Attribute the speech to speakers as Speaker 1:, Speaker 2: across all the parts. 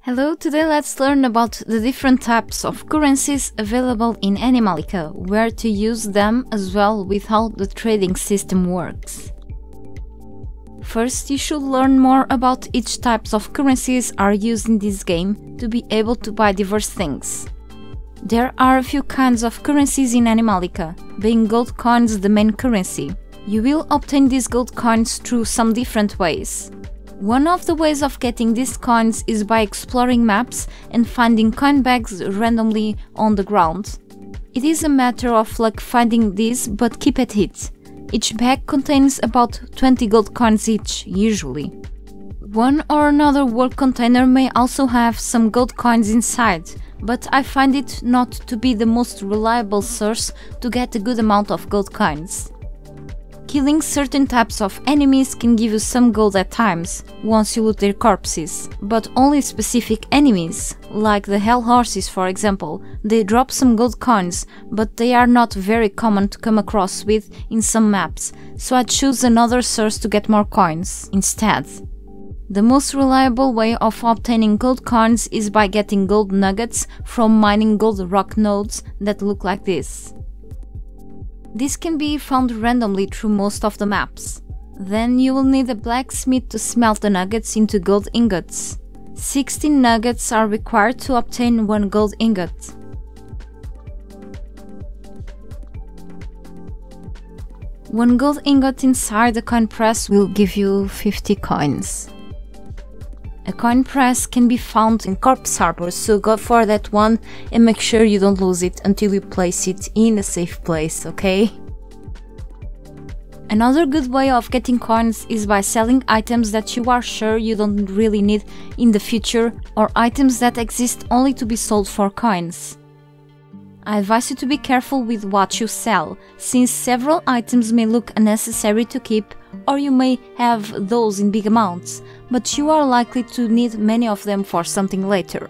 Speaker 1: Hello, today let's learn about the different types of currencies available in ANIMALLICA, where to use them as well with how the trading system works. First, you should learn more about each types of currencies are used in this game to be able to buy diverse things. There are a few kinds of currencies in ANIMALLICA, being gold coins the main currency. You will obtain these gold coins through some different ways. One of the ways of getting these coins is by exploring maps and finding coin bags randomly on the ground. It is a matter of luck finding these, but keep at it. Each bag contains about 20 gold coins each, usually. One or another world container may also have some gold coins inside, but I find it not to be the most reliable source to get a good amount of gold coins. Killing certain types of enemies can give you some gold at times, once you loot their corpses, but only specific enemies, like the hell horses for example, they drop some gold coins, but they are not very common to come across with in some maps, so I choose another source to get more coins instead. The most reliable way of obtaining gold coins is by getting gold nuggets from mining gold rock nodes that look like this. This can be found randomly through most of the maps. Then you will need a blacksmith to smelt the nuggets into gold ingots. 16 nuggets are required to obtain 1 gold ingot. One gold ingot inside the coin press will give you 50 coins. A coin press can be found in Corpse Harbor, so go for that one and make sure you don't lose it until you place it in a safe place, okay? Another good way of getting coins is by selling items that you are sure you don't really need in the future, or items that exist only to be sold for coins. I advise you to be careful with what you sell, since several items may look unnecessary to keep, or you may have those in big amounts, but you are likely to need many of them for something later.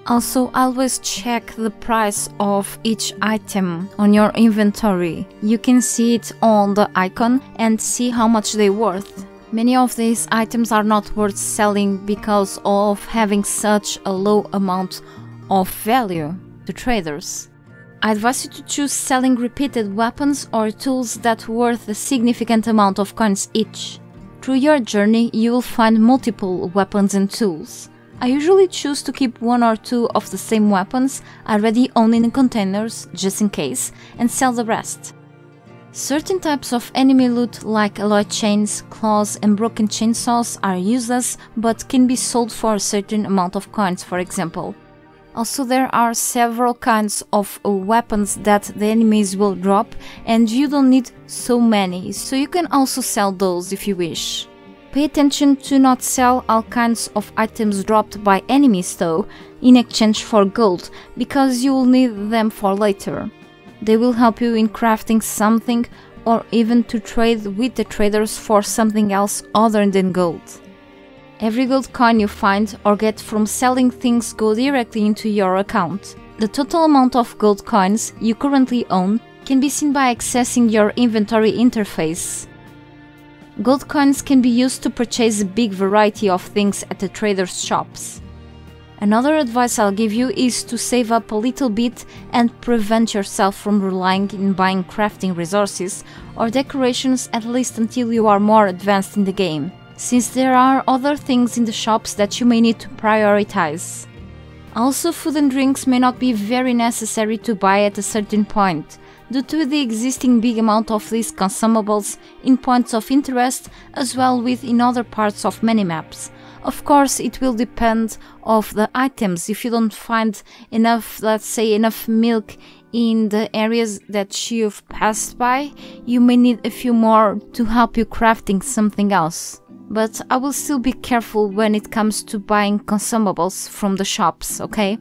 Speaker 1: Also, always check the price of each item on your inventory. You can see it on the icon and see how much they're worth. Many of these items are not worth selling because of having such a low amount of value to traders. I advise you to choose selling repeated weapons or tools that are worth a significant amount of coins each. Through your journey, you will find multiple weapons and tools. I usually choose to keep 1 or 2 of the same weapons I already own in containers, just in case, and sell the rest. Certain types of enemy loot like alloy chains, claws and broken chainsaws are useless but can be sold for a certain amount of coins, for example. Also, there are several kinds of weapons that the enemies will drop and you don't need so many, so you can also sell those if you wish. Pay attention to not sell all kinds of items dropped by enemies though, in exchange for gold, because you will need them for later. They will help you in crafting something or even to trade with the traders for something else other than gold. Every gold coin you find or get from selling things go directly into your account. The total amount of gold coins you currently own can be seen by accessing your inventory interface. Gold coins can be used to purchase a big variety of things at the traders' shops. Another advice I'll give you is to save up a little bit and prevent yourself from relying on buying crafting resources or decorations, at least until you are more advanced in the game, since there are other things in the shops that you may need to prioritize. Also, food and drinks may not be very necessary to buy at a certain point, due to the existing big amount of these consumables in points of interest as well with in other parts of many maps. Of course, it will depend of the items. If you don't find enough, let's say enough milk in the areas that you've passed by, you may need a few more to help you crafting something else. But I will still be careful when it comes to buying consumables from the shops, okay?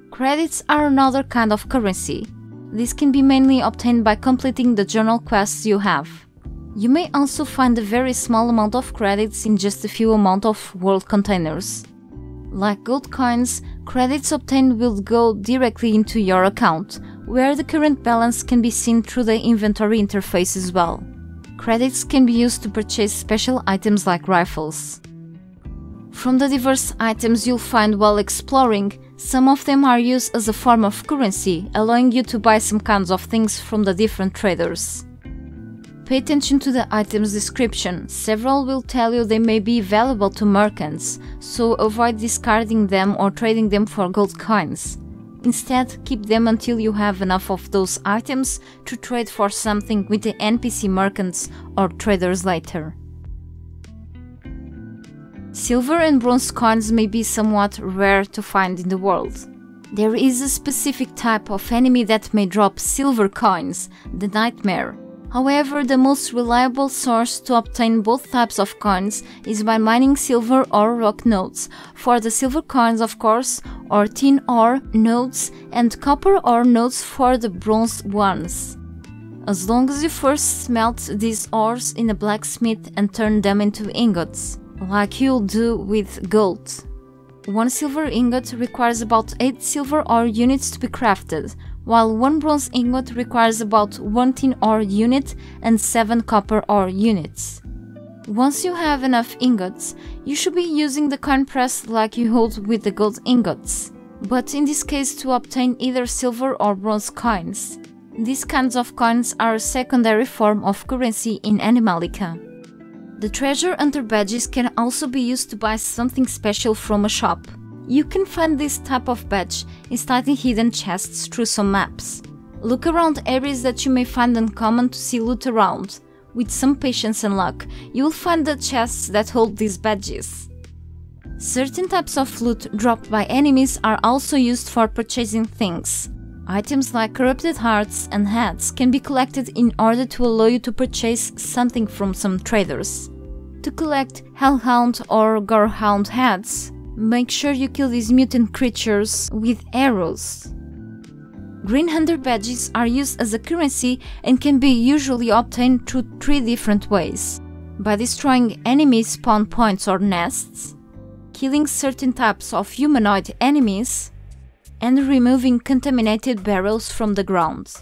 Speaker 1: Credits are another kind of currency. This can be mainly obtained by completing the journal quests you have. You may also find a very small amount of credits in just a few amount of world containers. Like gold coins, credits obtained will go directly into your account, where the current balance can be seen through the inventory interface as well. Credits can be used to purchase special items like rifles. From the diverse items you'll find while exploring, some of them are used as a form of currency, allowing you to buy some kinds of things from the different traders. Pay attention to the item's description. Several will tell you they may be valuable to merchants, so avoid discarding them or trading them for gold coins. Instead, keep them until you have enough of those items to trade for something with the NPC merchants or traders later. Silver and bronze coins may be somewhat rare to find in the world. There is a specific type of enemy that may drop silver coins, the Nightmare. However, the most reliable source to obtain both types of coins is by mining silver or rock nodes, for the silver coins of course, or tin ore nodes, and copper ore nodes for the bronze ones. As long as you first smelt these ores in a blacksmith and turn them into ingots, like you'll do with gold. One silver ingot requires about 8 silver ore units to be crafted, while one bronze ingot requires about 1 tin ore unit and 7 copper ore units. Once you have enough ingots, you should be using the coin press like you hold with the gold ingots, but in this case to obtain either silver or bronze coins. These kinds of coins are a secondary form of currency in ANIMALLICA. The treasure hunter badges can also be used to buy something special from a shop. You can find this type of badge inside the hidden chests through some maps. Look around areas that you may find uncommon to see loot around. With some patience and luck, you will find the chests that hold these badges. Certain types of loot dropped by enemies are also used for purchasing things. Items like corrupted hearts and heads can be collected in order to allow you to purchase something from some traders. To collect Hellhound or Gorehound heads, make sure you kill these mutant creatures with arrows. Green Hunter badges are used as a currency and can be usually obtained through 3 different ways: by destroying enemy spawn points or nests, killing certain types of humanoid enemies, and removing contaminated barrels from the ground.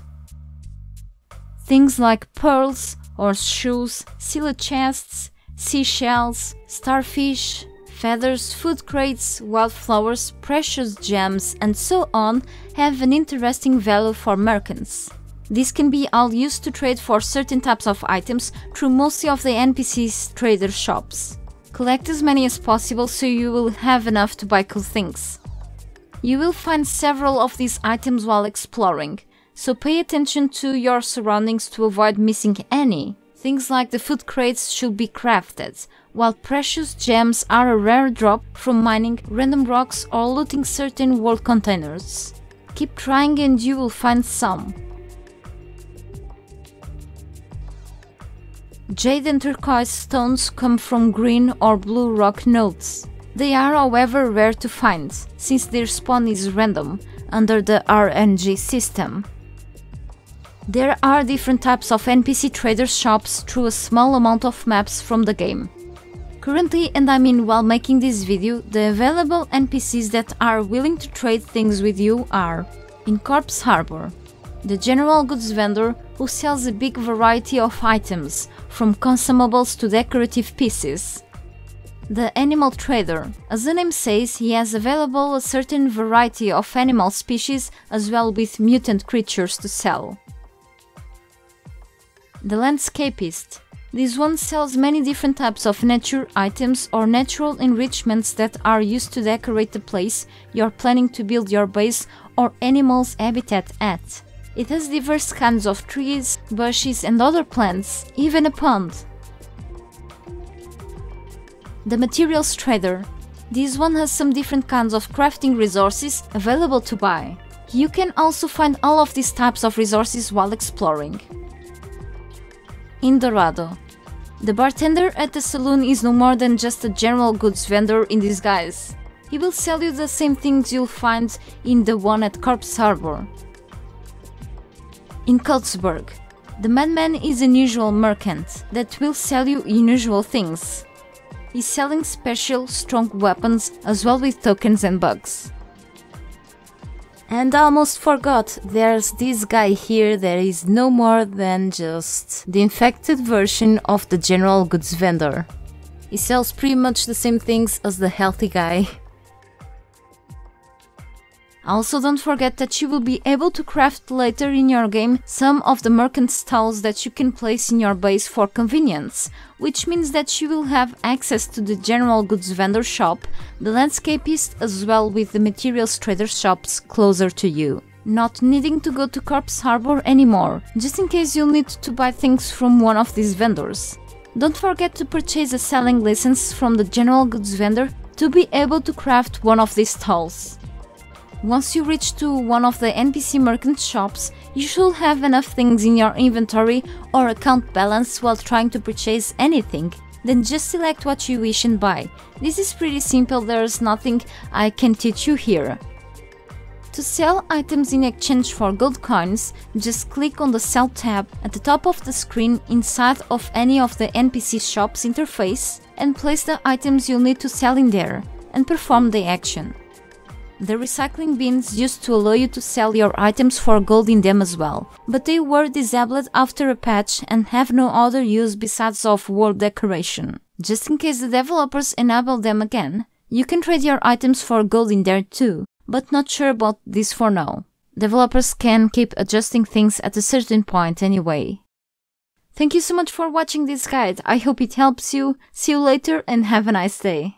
Speaker 1: Things like pearls, horseshoes, sealed chests, seashells, starfish, feathers, food crates, wildflowers, precious gems, and so on have an interesting value for merchants. These can be all used to trade for certain types of items through mostly of the NPC's trader shops. Collect as many as possible so you will have enough to buy cool things. You will find several of these items while exploring, so pay attention to your surroundings to avoid missing any. Things like the food crates should be crafted, while precious gems are a rare drop from mining random rocks or looting certain world containers. Keep trying and you will find some. Jade and Turquoise stones come from green or blue rock nodes. They are however rare to find, since their spawn is random, under the RNG system. There are different types of NPC trader shops through a small amount of maps from the game. Currently, and I mean while making this video, the available NPCs that are willing to trade things with you are: in Corpse Harbor, the general goods vendor who sells a big variety of items, from consumables to decorative pieces. The animal trader. As the name says, he has available a certain variety of animal species as well with mutant creatures to sell. The landscapist. This one sells many different types of nature items or natural enrichments that are used to decorate the place you're planning to build your base or animal's habitat at. It has diverse kinds of trees, bushes and other plants, even a pond. The materials trader. This one has some different kinds of crafting resources available to buy. You can also find all of these types of resources while exploring. In Dorado. The bartender at the saloon is no more than just a general goods vendor in disguise. He will sell you the same things you'll find in the one at Corpse Harbor. In Cultsburg. The madman is an unusual merchant that will sell you unusual things. He's selling special, strong weapons as well with tokens and bugs. And I almost forgot, there's this guy here that is no more than just the infected version of the general goods vendor. He sells pretty much the same things as the healthy guy. Also, don't forget that you will be able to craft later in your game some of the merchant stalls that you can place in your base for convenience, which means that you will have access to the general goods vendor shop, the landscapist, as well with the materials trader shops closer to you. Not needing to go to Corpse Harbor anymore, just in case you'll need to buy things from one of these vendors. Don't forget to purchase a selling license from the general goods vendor to be able to craft one of these stalls. Once you reach to one of the NPC merchant shops, you should have enough things in your inventory or account balance while trying to purchase anything. Then just select what you wish and buy. This is pretty simple, there's nothing I can teach you here. To sell items in exchange for gold coins, just click on the Sell tab at the top of the screen inside of any of the NPC shops interface and place the items you'll need to sell in there and perform the action. The recycling bins used to allow you to sell your items for gold in them as well, but they were disabled after a patch and have no other use besides of wall decoration. Just in case the developers enable them again, you can trade your items for gold in there too, but not sure about this for now. Developers can keep adjusting things at a certain point anyway. Thank you so much for watching this guide, I hope it helps you, see you later and have a nice day.